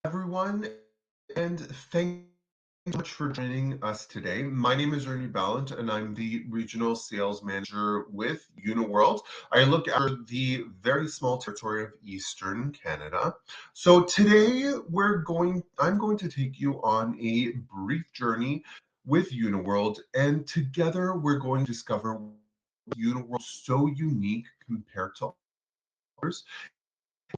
everyone, and thank you so much for joining us today. My name is Ernie Ballant, and I'm the Regional Sales Manager with Uniworld. I look after the very small territory of Eastern Canada. So today I'm going to take you on a brief journey with Uniworld, and together we're going to discover Uniworld so unique compared to others,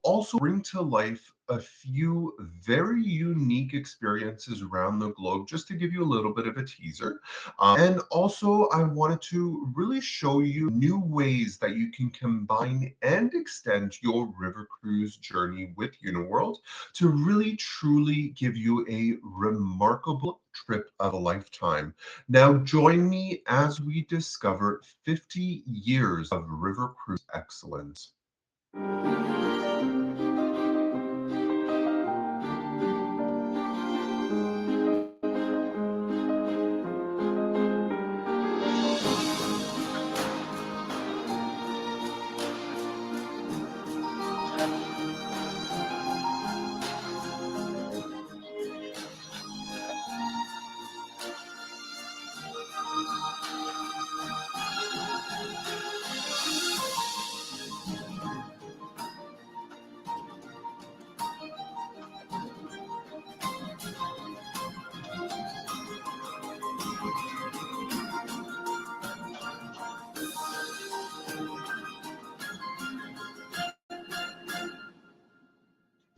also bring to life a few very unique experiences around the globe, just to give you a little bit of a teaser. And also, I wanted to really show you new ways that you can combine and extend your river cruise journey with Uniworld to really truly give you a remarkable trip of a lifetime. Now, join me as we discover 50 years of river cruise excellence.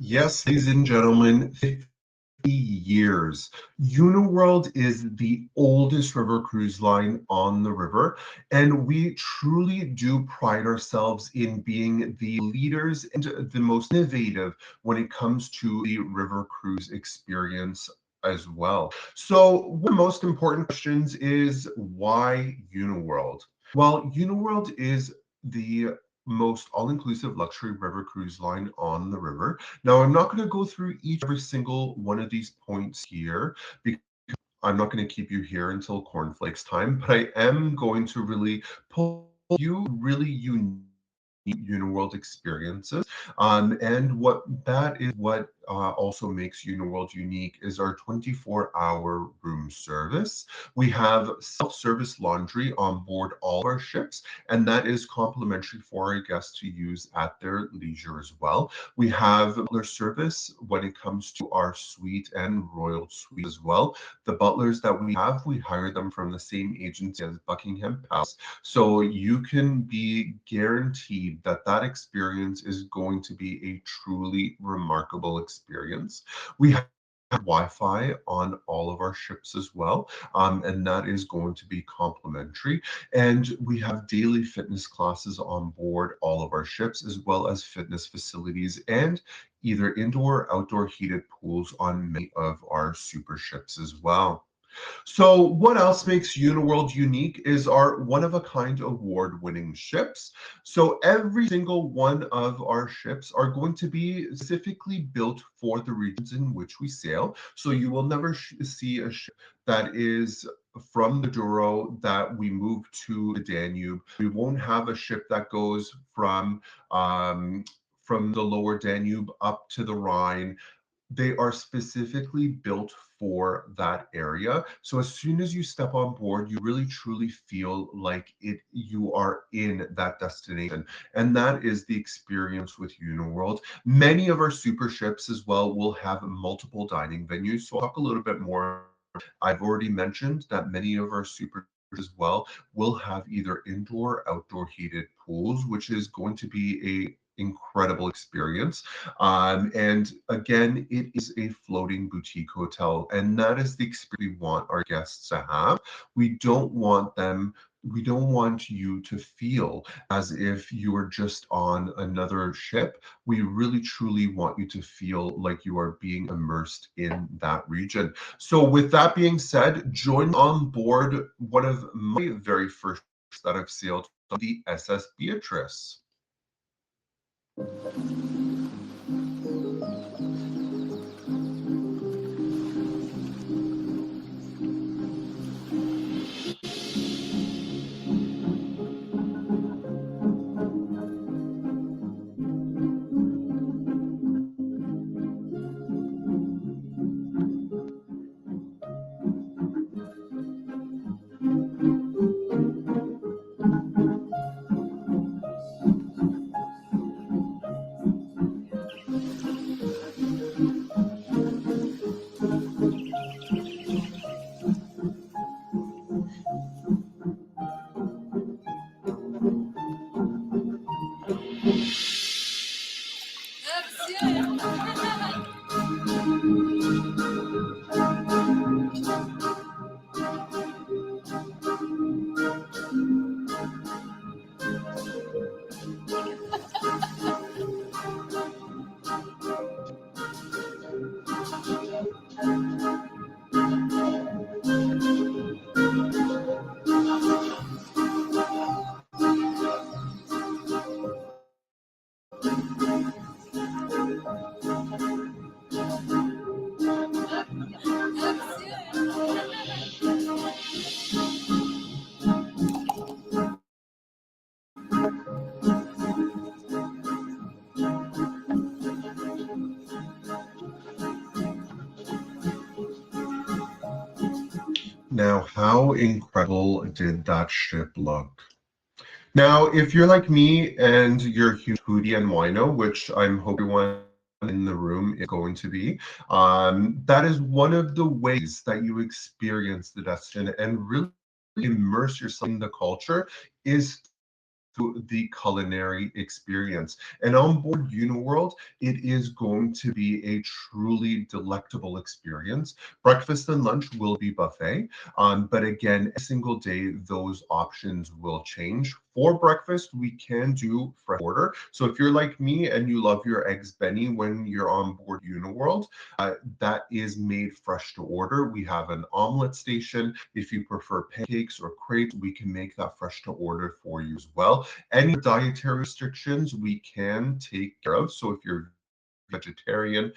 Yes, ladies and gentlemen, 50 years. Uniworld is the oldest river cruise line on the river, and we truly do pride ourselves in being the leaders and the most innovative when it comes to the river cruise experience as well. So, one of the most important questions is why Uniworld? Well, Uniworld is the most all-inclusive luxury river cruise line on the river. Now, I'm not going to go through each every single one of these points here because I'm not going to keep you here until cornflakes time, but I am going to really pull you really unique Uniworld experiences. And what also makes Uniworld unique is our 24-hour room service. We have self-service laundry on board all of our ships, and that is complimentary for our guests to use at their leisure as well. We have butler service when it comes to our suite and royal suite as well. The butlers that we hire them from the same agency as Buckingham Palace. So you can be guaranteed that that experience is going to be a truly remarkable experience. We have Wi-Fi on all of our ships as well, and that is going to be complimentary. And we have daily fitness classes on board all of our ships, as well as fitness facilities and either indoor or outdoor heated pools on many of our super ships as well. So, what else makes Uniworld unique is our one-of-a-kind award-winning ships. So, every single one of our ships are going to be specifically built for the regions in which we sail. So, you will never see a ship that is from the Douro that we move to the Danube. We won't have a ship that goes from the lower Danube up to the Rhine. They are specifically built for that area. So as soon as you step on board, you really truly feel like you are in that destination. And that is the experience with Uniworld. Many of our super ships as well will have multiple dining venues. So I'll talk a little bit more. I've already mentioned that many of our super as well will have either indoor or outdoor heated pools, which is going to be a incredible experience. And again, it is a floating boutique hotel, and that is the experience we want our guests to have. We don't want them. We don't want you to feel as if you are just on another ship. We really truly want you to feel like you are being immersed in that region. So, with that being said, join on board one of my very first ships that I've sailed, the SS Beatrice. Now, how incredible did that ship look? Now, if you're like me and you're a huge foodie and wino, which I'm hoping everyone in the room is going to be, that is one of the ways that you experience the destination and really immerse yourself in the culture is to the culinary experience. And on board Uniworld, it is going to be a truly delectable experience. Breakfast and lunch will be buffet, but again, every single day, those options will change. For breakfast, we can do fresh order. So if you're like me and you love your eggs Benny when you're on board Uniworld, that is made fresh to order. We have an omelet station. If you prefer pancakes or crepes, we can make that fresh to order for you as well. Any dietary restrictions we can take care of. So if you're vegetarian,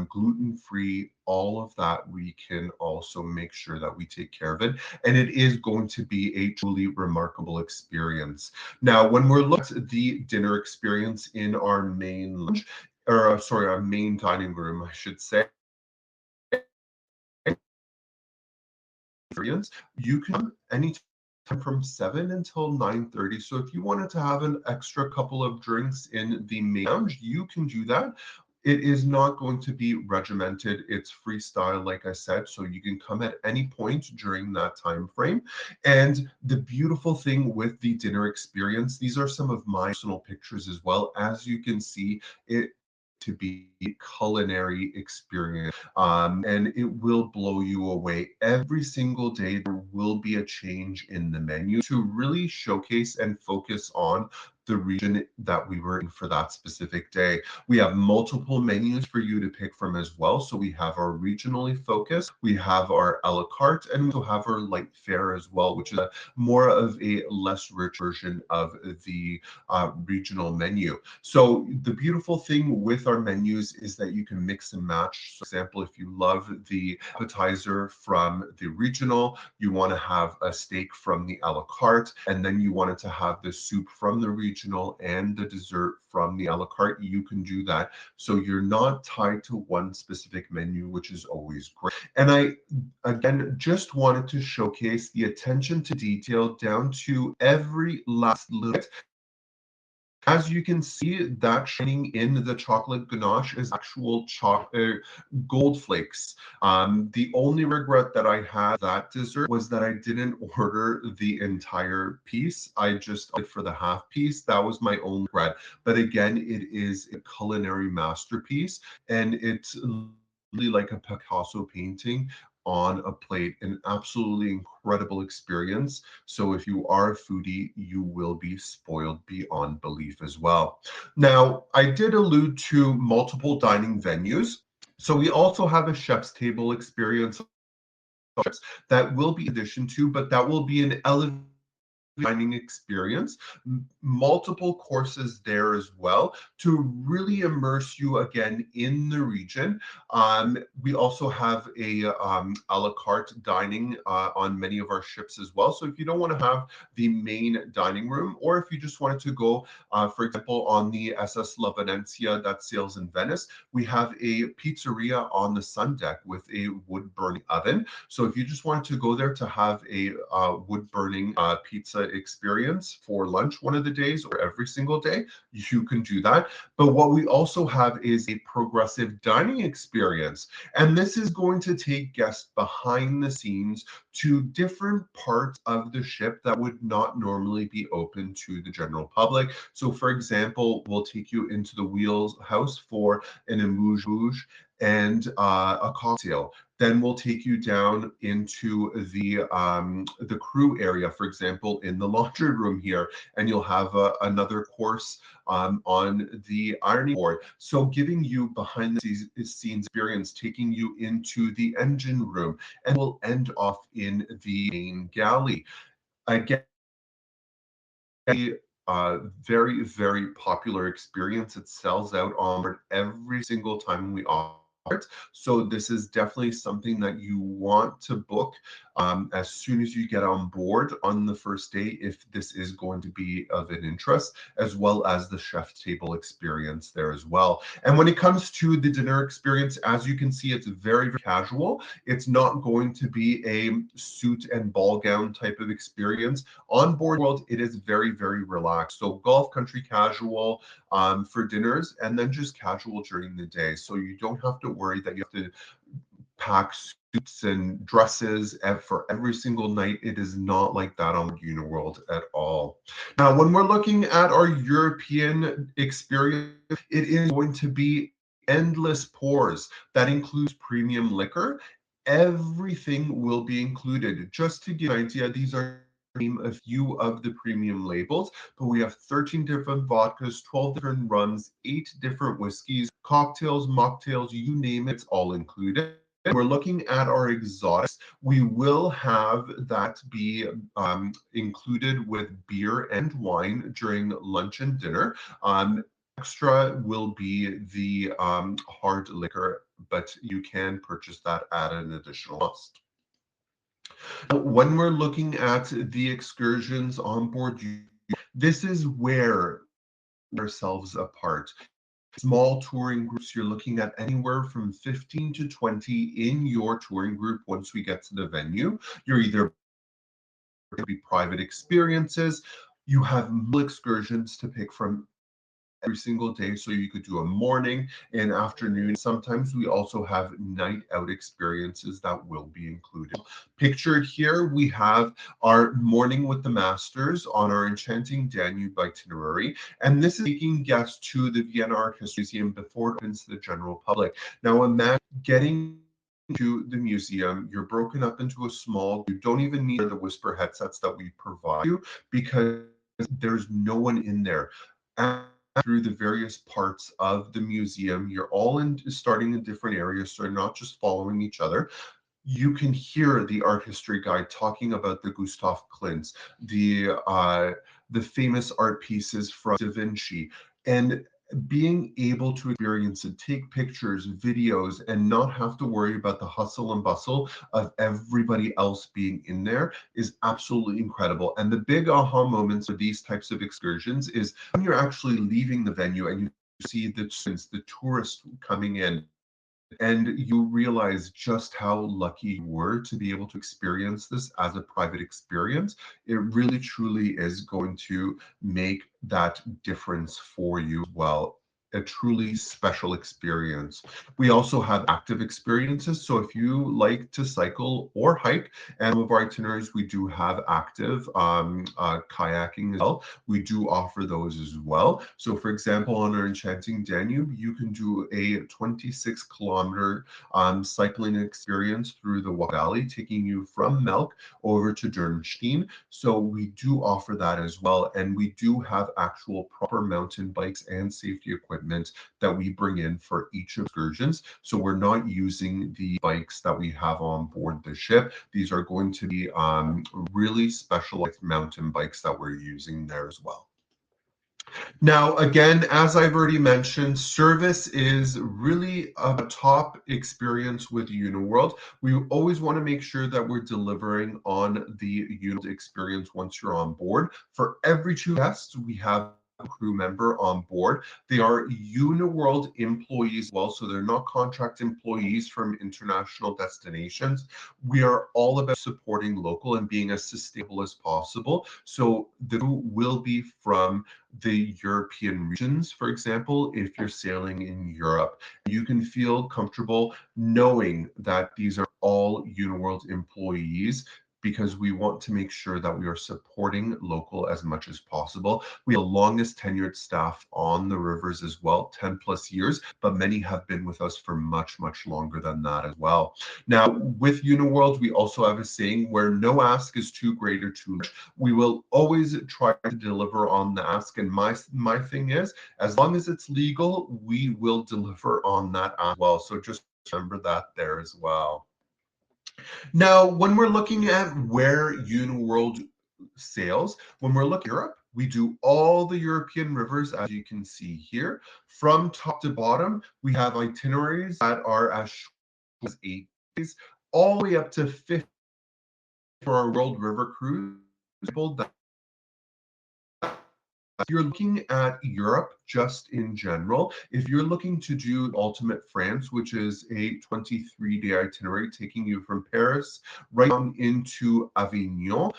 gluten-free, all of that, we can also make sure that we take care of it. And it is going to be a truly remarkable experience. Now, when we're looking at the dinner experience in our main lunch, or sorry, our main dining room, I should say, experience, you can anytime from 7 until 9:30. So if you wanted to have an extra couple of drinks in the main lounge, you can do that. It is not going to be regimented. It's freestyle, like I said, so you can come at any point during that time frame. And the beautiful thing with the dinner experience, these are some of my personal pictures as well. As you can see, it to be a culinary experience, and it will blow you away. Every single day there will be a change in the menu to really showcase and focus on the region that we were in for that specific day. We have multiple menus for you to pick from as well. So we have our regionally focused, we have our a la carte, and we also have our light fare as well, which is a more of a less rich version of the regional menu. So the beautiful thing with our menus is that you can mix and match. So for example, if you love the appetizer from the regional, you want to have a steak from the a la carte, and then you wanted to have the soup from the regional and the dessert from the a la carte, you can do that. So you're not tied to one specific menu, which is always great. And I, again, just wanted to showcase the attention to detail down to every last little bit. As you can see, that shining in the chocolate ganache is actual gold flakes. The only regret that I had that dessert was that I didn't order the entire piece. I just opted for the half piece. That was my only regret. But again, it is a culinary masterpiece, and it's really like a Picasso painting on a plate, an absolutely incredible experience. So if you are a foodie, you will be spoiled beyond belief as well. Now, I did allude to multiple dining venues. So we also have a chef's table experience that will be addition to, but that will be an elevated dining experience, multiple courses there as well to really immerse you again in the region. We also have a la carte dining on many of our ships as well. So if you don't want to have the main dining room, or if you just wanted to go, for example, on the SS La Venezia that sails in Venice, we have a pizzeria on the sun deck with a wood burning oven. So if you just wanted to go there to have a wood burning pizza experience for lunch one of the days or every single day, you can do that. But what we also have is a progressive dining experience. And this is going to take guests behind the scenes to different parts of the ship that would not normally be open to the general public. So, for example, we'll take you into the wheelhouse for an amuse-bouche and a cocktail. Then we'll take you down into the crew area, for example, in the laundry room here, and you'll have another course on the ironing board. So giving you behind the scenes experience, taking you into the engine room, and we'll end off in the main galley. Again, a very, very popular experience. It sells out on every single time we offer it. So this is definitely something that you want to book as soon as you get on board on the first day, if this is going to be of an interest, as well as the chef table experience there as well. And when it comes to the dinner experience, as you can see, it's very, very casual. It's not going to be a suit and ball gown type of experience. On board World, it is very, very relaxed. So Gulf country casual for dinners, and then just casual during the day. So you don't have to worry that you have to pack suits and dresses for every single night. It is not like that on Uniworld at all. Now, when we're looking at our European experience, it is going to be endless pours. That includes premium liquor. Everything will be included. Just to give you an idea, these are name a few of the premium labels, but we have 13 different vodkas, 12 different rums, 8 different whiskeys, cocktails, mocktails, you name it, it's all included. We're looking at our exotics. We will have that be included with beer and wine during lunch and dinner. Extra will be the hard liquor, but you can purchase that at an additional cost. When we're looking at the excursions on board, this is where ourselves apart. Small touring groups, you're looking at anywhere from 15 to 20 in your touring group once we get to the venue. You're either going to be private experiences, you have excursions to pick from every single day. So you could do a morning and afternoon. Sometimes we also have night out experiences that will be included. Pictured here, we have our morning with the masters on our Enchanting Danube itinerary. And this is taking guests to the Vienna Art History Museum before it opens to the general public. Now imagine getting to the museum, you're broken up into a small, you don't even need the whisper headsets that we provide you because there's no one in there. And through the various parts of the museum, you're all starting in different areas, so you're not just following each other. You can hear the art history guide talking about the Gustav Klints, the famous art pieces from Da Vinci, and being able to experience it, take pictures, videos, and not have to worry about the hustle and bustle of everybody else being in there is absolutely incredible. And the big aha moments of these types of excursions is when you're actually leaving the venue and you see the tourists coming in, and you realize just how lucky you were to be able to experience this as a private experience. It really truly is going to make that difference for you as well. A truly special experience. We also have active experiences. So if you like to cycle or hike, and some of our itineraries, we do have active kayaking as well. We do offer those as well. So for example, on our Enchanting Danube, you can do a 26-kilometer cycling experience through the Valley, taking you from Melk over to Dürnstein. So we do offer that as well. And we do have actual proper mountain bikes and safety equipment that we bring in for each excursions. So we're not using the bikes that we have on board the ship. These are going to be really specialized mountain bikes that we're using there as well. Now, again, as I've already mentioned, service is really a top experience with Uniworld. We always want to make sure that we're delivering on the Uniworld experience once you're on board. For every 2 guests, we have crew member on board. They are Uniworld employees as well, so they're not contract employees from international destinations. We are all about supporting local and being as sustainable as possible. So the crew will be from the European regions, for example, if you're sailing in Europe. You can feel comfortable knowing that these are all Uniworld employees because we want to make sure that we are supporting local as much as possible. We have the longest tenured staff on the rivers as well, 10 plus years, but many have been with us for much, much longer than that as well. Now, with Uniworld, we also have a saying where no ask is too great or too large. We will always try to deliver on the ask. And my thing is, as long as it's legal, we will deliver on that as well. So just remember that there as well. Now, when we're looking at where Uniworld sails, when we're looking at Europe, we do all the European rivers, as you can see here. From top to bottom, we have itineraries that are as short as 8 days, all the way up to 50 for our World River Cruise. If you're looking at Europe just in general, if you're looking to do Ultimate France, which is a 23-day itinerary taking you from Paris right down into Avignon,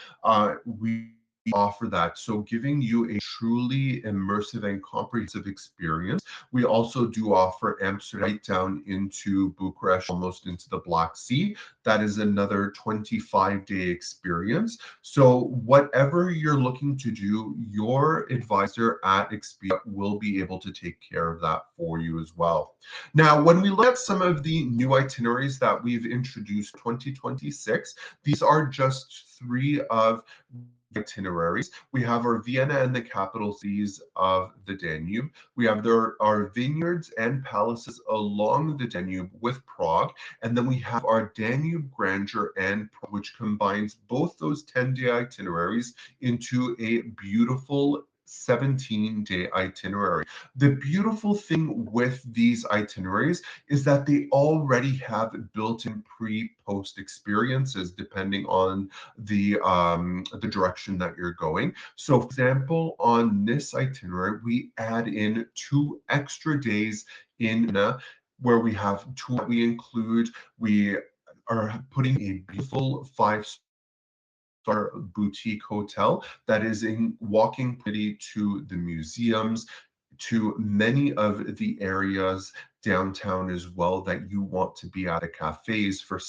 we offer that. So giving you a truly immersive and comprehensive experience. We also do offer Amsterdam right down into Bucharest, almost into the Black Sea. That is another 25-day experience. So whatever you're looking to do, your advisor at Expedia will be able to take care of that for you as well. Now, when we look at some of the new itineraries that we've introduced 2026, these are just three of itineraries. We have our Vienna and the capital cities of the Danube. We have our vineyards and palaces along the Danube with Prague. And then we have our Danube Grandeur and Prague, which combines both those 10-day itineraries into a beautiful 17-day itinerary. The beautiful thing with these itineraries is that they already have built-in pre-post experiences depending on the direction that you're going. So, for example, on this itinerary, we add in 2 extra days in where we have two we include. We are putting a beautiful five-star boutique hotel that is in walking proximity to the museums, to many of the areas downtown as well that you want to be at the cafes for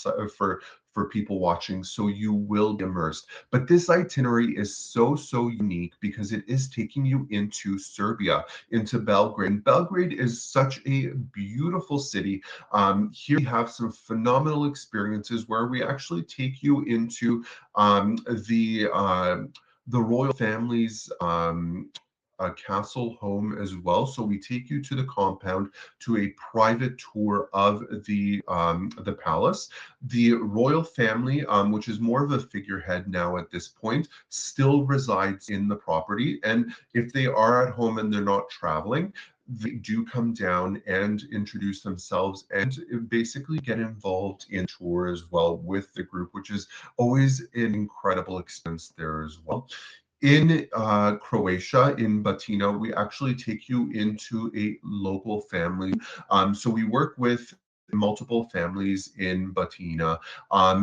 people watching, so you will be immersed. But this itinerary is so unique because it is taking you into Serbia, into Belgrade. And Belgrade is such a beautiful city. Here we have some phenomenal experiences where we actually take you into the royal family's a castle home as well. So we take you to the compound to a private tour of the palace. The royal family, which is more of a figurehead now at this point, still resides in the property. And if they are at home and they're not traveling, they do come down and introduce themselves and basically get involved in tour as well with the group, which is always an incredible experience there as well. In Croatia, in Batina, we actually take you into a local family. So we work with multiple families in Batina,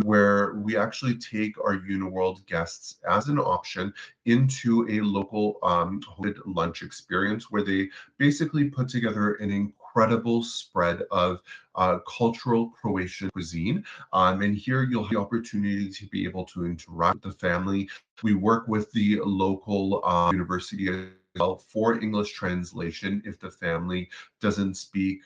where we actually take our Uniworld guests as an option into a local hosted lunch experience where they basically put together an incredible spread of cultural Croatian cuisine. And here you'll have the opportunity to be able to interact with the family. We work with the local university as well for English translation if the family doesn't speak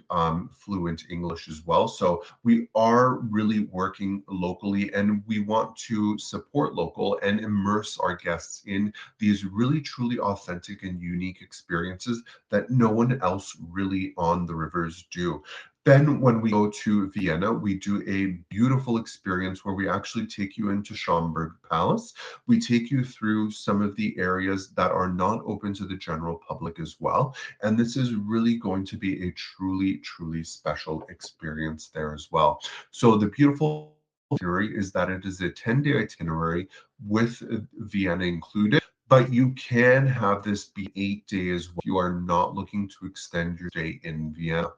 fluent English as well. So we are really working locally, and we want to support local and immerse our guests in these really truly authentic and unique experiences that no one else really on the rivers do. Then when we go to Vienna, we do a beautiful experience where we actually take you into Schomburg Palace. We take you through some of the areas that are not open to the general public as well. And this is really going to be a truly special experience there as well. So the beautiful itinerary is that it is a 10-day itinerary with Vienna included. but you can have this be 8 days as well if you are not looking to extend your stay in Vienna.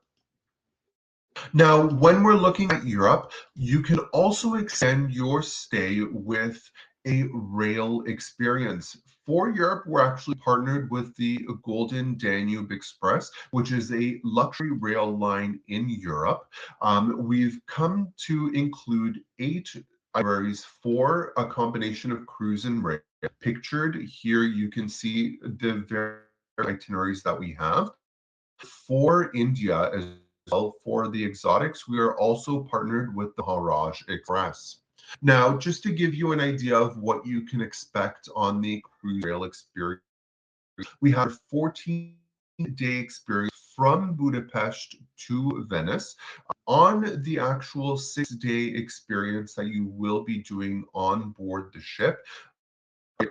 Now, when we're looking at Europe, you can also extend your stay with a rail experience. For Europe, we're actually partnered with the Golden Danube Express, which is a luxury rail line in Europe. We've come to include 8 itineraries for a combination of cruise and rail. Pictured here, you can see the various itineraries that we have. For India as well, for the exotics, we are also partnered with the Maharaj Express. Now, just to give you an idea of what you can expect on the cruise rail experience, we have a 14-day experience from Budapest to Venice. On the actual 6-day experience that you will be doing on board the ship,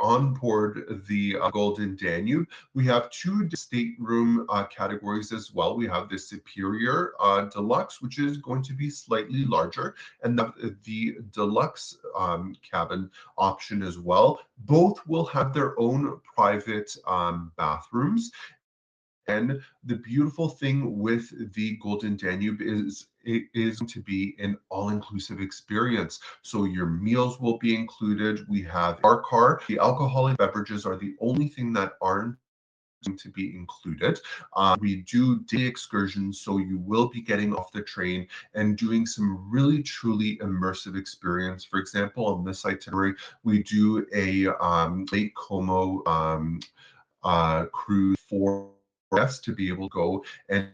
on board the Golden Danube. We have two stateroom categories as well. We have the Superior Deluxe, which is going to be slightly larger, and the Deluxe cabin option as well. Both will have their own private bathrooms. And the beautiful thing with the Golden Danube is it is going to be an all-inclusive experience. So your meals will be included. We have our car. The alcoholic beverages are the only thing that aren't going to be included. We do day excursions, so you will be getting off the train and doing some really truly immersive experience. For example, on this itinerary, we do a Lake Como cruise for guests to be able to go and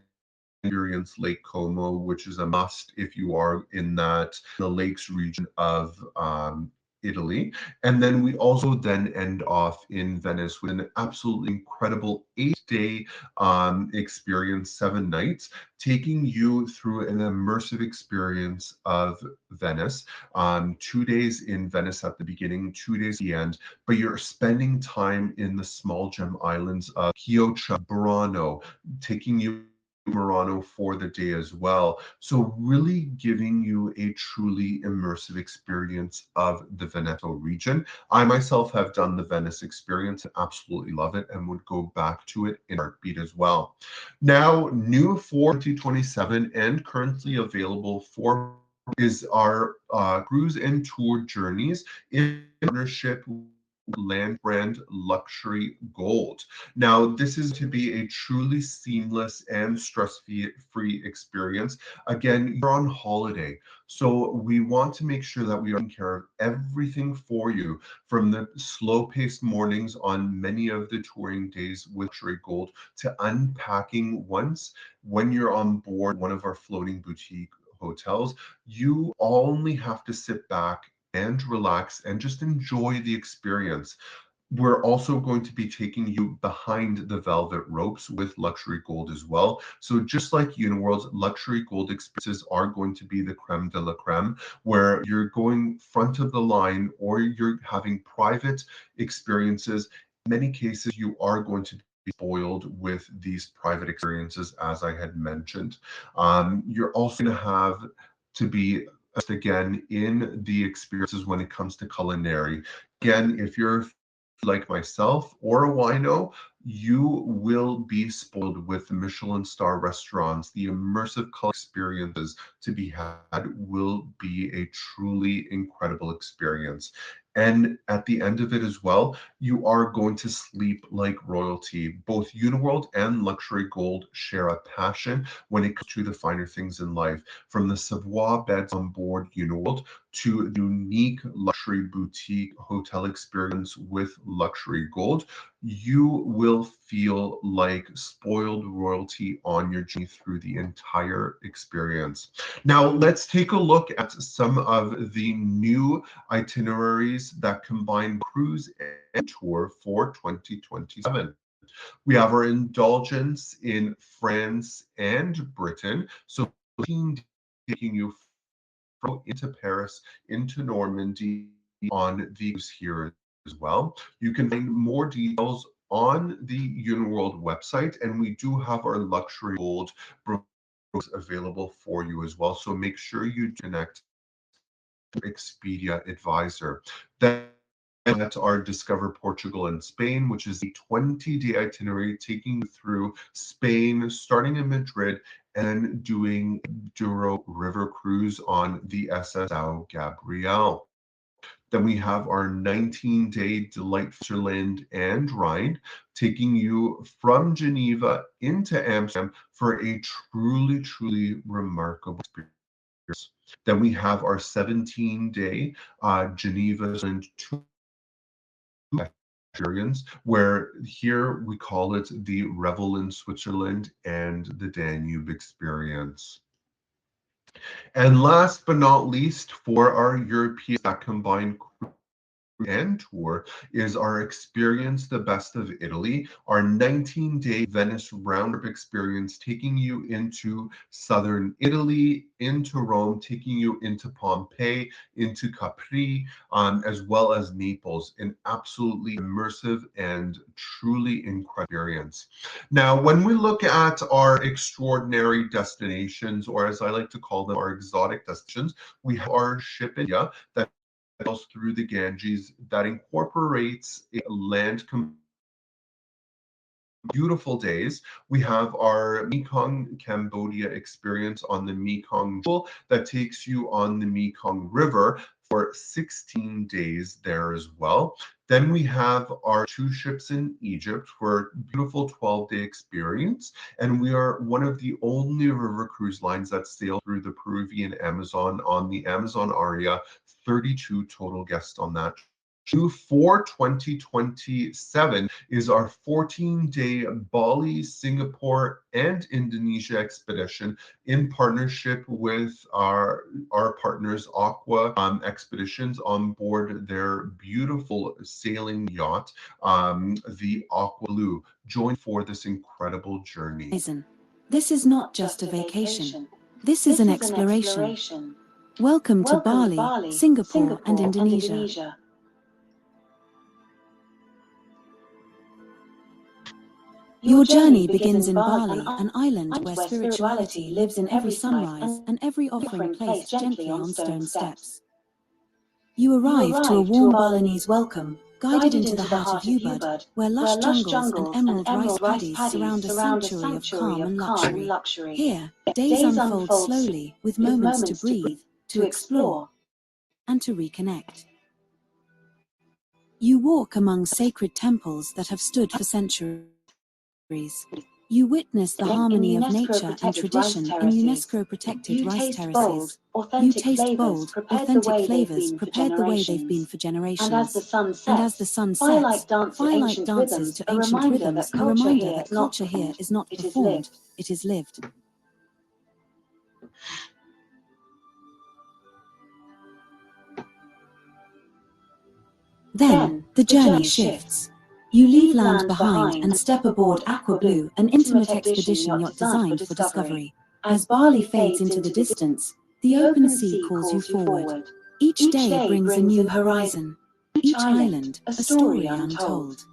experience Lake Como, which is a must if you are in the lakes region of Italy. And then we also then end off in Venice with an absolutely incredible 8-day experience, 7 nights, taking you through an immersive experience of Venice. 2 days in Venice at the beginning, 2 days at the end, but you're spending time in the small gem islands of Chioggia, Burano, taking you Murano for the day as well. So really giving you a truly immersive experience of the Veneto region. I myself have done the Venice experience and absolutely love it and would go back to it in a heartbeat as well. Now, new for 2027 and currently available for is our cruise and tour journeys in partnership Land Brand Luxury Gold. Now, this is to be a truly seamless and stress-free experience. Again, you're on holiday, so we want to make sure that we are taking care of everything for you, from the slow-paced mornings on many of the touring days with Luxury Gold to unpacking once when you're on board one of our floating boutique hotels. You only have to sit back and relax and just enjoy the experience. We're also going to be taking you behind the velvet ropes with Luxury Gold as well. So just like Uniworld's, Luxury Gold experiences are going to be the creme de la creme, where you're going front of the line or you're having private experiences. In many cases, you are going to be spoiled with these private experiences, as I had mentioned. You're also going to have to be again in the experiences when it comes to culinary. Again, if you're like myself or a wino, you will be spoiled with the Michelin star restaurants. The immersive culinary experiences to be had will be a truly incredible experience. And at the end of it as well, you are going to sleep like royalty. Both Uniworld and Luxury Gold share a passion when it comes to the finer things in life, from the Savoy beds on board Uniworld to the unique luxury boutique hotel experience with Luxury Gold. You will feel like spoiled royalty on your journey through the entire experience. Now, let's take a look at some of the new itineraries that combine cruise and tour for 2027. We have our indulgence in France and Britain. So taking you into Paris, into Normandy on the cruise here as well. You can find more details on the Uniworld website, and we do have our Luxury Gold available for you as well. So make sure you connect to Expedia Advisor. Then at our Discover Portugal and Spain, which is a 20-day itinerary taking you through Spain, starting in Madrid, and doing Douro River cruise on the SS São Gabriel. Then we have our 19-day Delight Switzerland and Rhine, taking you from Geneva into Amsterdam for a truly, truly remarkable experience. Then we have our 17-day Geneva and experience, where here we call it the Revel in Switzerland and the Danube experience. And last but not least, for our European that combine and tour is our Experience the Best of Italy, our 19-day Venice round trip experience, taking you into southern Italy, into Rome, taking you into Pompeii, into Capri, as well as Naples. An absolutely immersive and truly incredible experience. Now, when we look at our extraordinary destinations, or as I like to call them, our exotic destinations, we have our ship in India that through the Ganges that incorporates a land beautiful days. We have our Mekong Cambodia experience on the Mekong that takes you on the Mekong River for 16 days there as well. Then we have our two ships in Egypt for a beautiful 12-day experience. And we are one of the only river cruise lines that sail through the Peruvian Amazon on the Amazon Aria, 32 total guests on that. For 2027 is our 14-day Bali, Singapore, and Indonesia expedition in partnership with our partners Aqua Expeditions on board their beautiful sailing yacht, the Aqua Blue. Join for this incredible journey. This is not just a vacation. This is an exploration. Welcome to Bali, Singapore, and Indonesia. Your journey begins in Bali, an island where spirituality lives in every sunrise and every offering placed gently on stone steps. You arrive to a warm Balinese welcome, guided into the heart of Ubud, where lush jungles and emerald rice paddies surround a sanctuary of calm and luxury. Here, days unfold slowly, with moments to breathe, to explore, and to reconnect. You walk among sacred temples that have stood for centuries. You witness the harmony of nature and tradition in UNESCO-protected rice terraces. You taste bold, authentic flavors prepared the way they've been for generations. And as the sun sets, firelight dances to ancient rhythms, a reminder that culture here is not performed, it is lived. Then, the journey shifts. You leave land behind and step aboard Aqua Blue, an intimate expedition yacht designed for discovery. As Bali fades into the distance, the open sea calls you forward. Each day brings a new horizon. Each island, a story untold.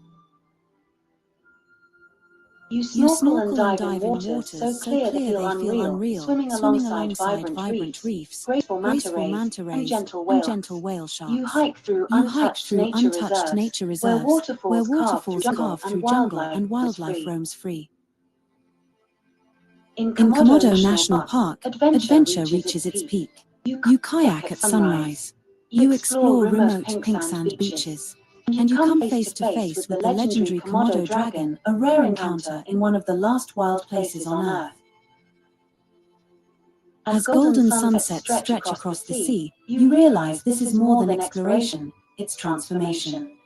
You snorkel and dive in waters so clear they feel unreal, swimming alongside vibrant reefs, graceful manta rays, and gentle whale sharks. You hike through untouched nature reserves, where waterfalls carve through jungle and wildlife roams free. In Komodo National Park, adventure reaches its peak. You kayak at sunrise. You explore remote pink sand beaches. And you come face to face with the legendary Komodo dragon, a rare encounter in one of the last wild places on Earth. As golden sunsets stretch across the sea, you realize this is more than exploration, it's transformation.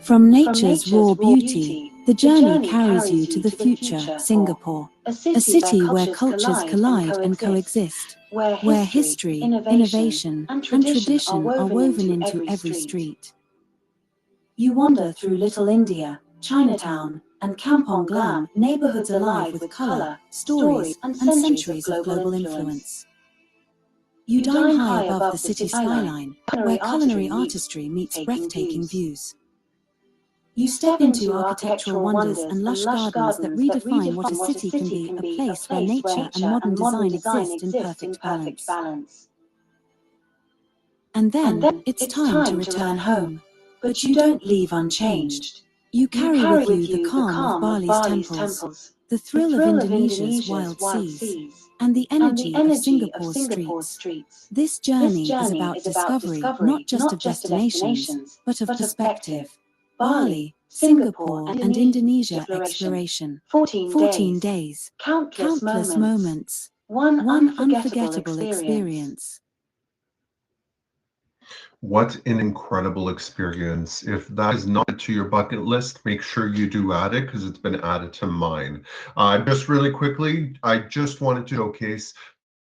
From nature's raw beauty, the journey carries you to the future, Singapore, a city where cultures collide and coexist, where history, innovation, and tradition are woven into every street. You wander through Little India, Chinatown, and Kampong Glam, neighborhoods alive with color, stories, and centuries of global influence. You dine high above the city skyline, where culinary artistry meets breathtaking views. You step into architectural wonders and lush gardens that redefine what a city can be, a place where nature and modern design exist in perfect balance. And then it's time to return home. But you don't leave unchanged. You carry with you the calm of Bali's temples, the thrill of Indonesia's wild seas, and the energy of Singapore's streets. This journey is about discovery not just of destinations, but of perspective. Bali, Singapore, and Indonesia exploration. 14 days, countless moments, one unforgettable experience. What an incredible experience. If that is not to your bucket list, make sure you do add it because it's been added to mine. Just really quickly, I just wanted to showcase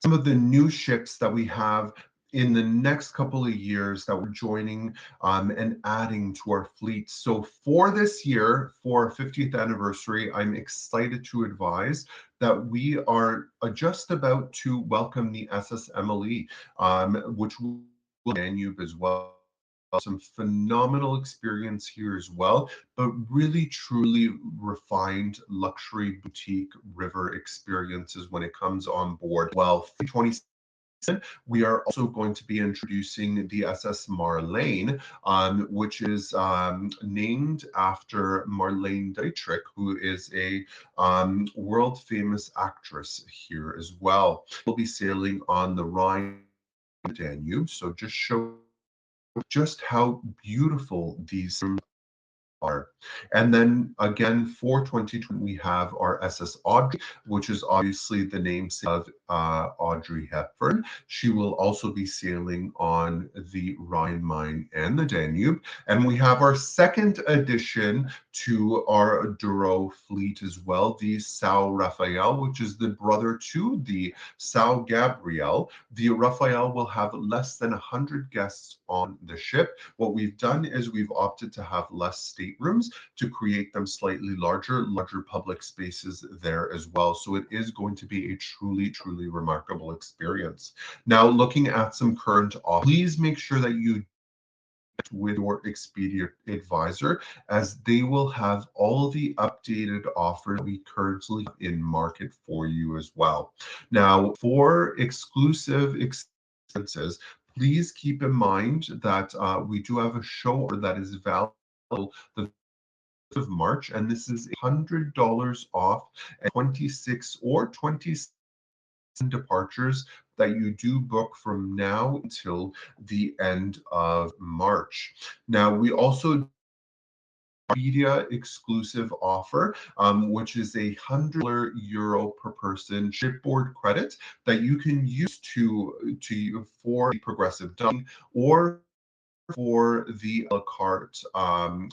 some of the new ships that we have in the next couple of years that we're joining and adding to our fleet. So for this year, for our 50th anniversary, I'm excited to advise that we are just about to welcome the SS Emily, which will Danube as well. Some phenomenal experience here as well, but really truly refined luxury boutique river experiences when it comes on board. Well, 2027, we are also going to be introducing the SS Marlene, which is named after Marlene Dietrich, who is a world famous actress here as well. We'll be sailing on the Rhine Danube, so just show just how beautiful these are. And then again for 2020, we have our SS Audrey, which is obviously the namesake of Audrey Hepburn. She will also be sailing on the Rhine Main and the Danube. And we have our second addition to our Douro fleet as well, the São Rafael, which is the brother to the São Gabriel. The Rafael will have less than 100 guests on the ship. What we've done is we've opted to have less staterooms to create them slightly larger public spaces there as well. So it is going to be a truly remarkable experience. Now, looking at some current offers, please make sure that you with your Expedia advisor, as they will have all the updated offers we currently have in market for you as well. Now, for exclusive experiences, please keep in mind that we do have a show that is valid the of March, and this is $100 off at 26 or 27 departures that you do book from now until the end of March. Now, we also media exclusive offer, which is €100 per person shipboard credit that you can use for progressive dining or for the a la carte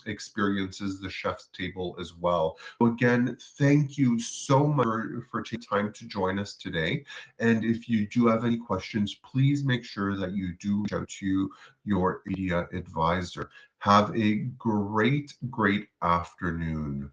experiences, the chef's table as well. So again, thank you so much for taking time to join us today. And if you do have any questions, please make sure that you do reach out to your media advisor. Have a great afternoon.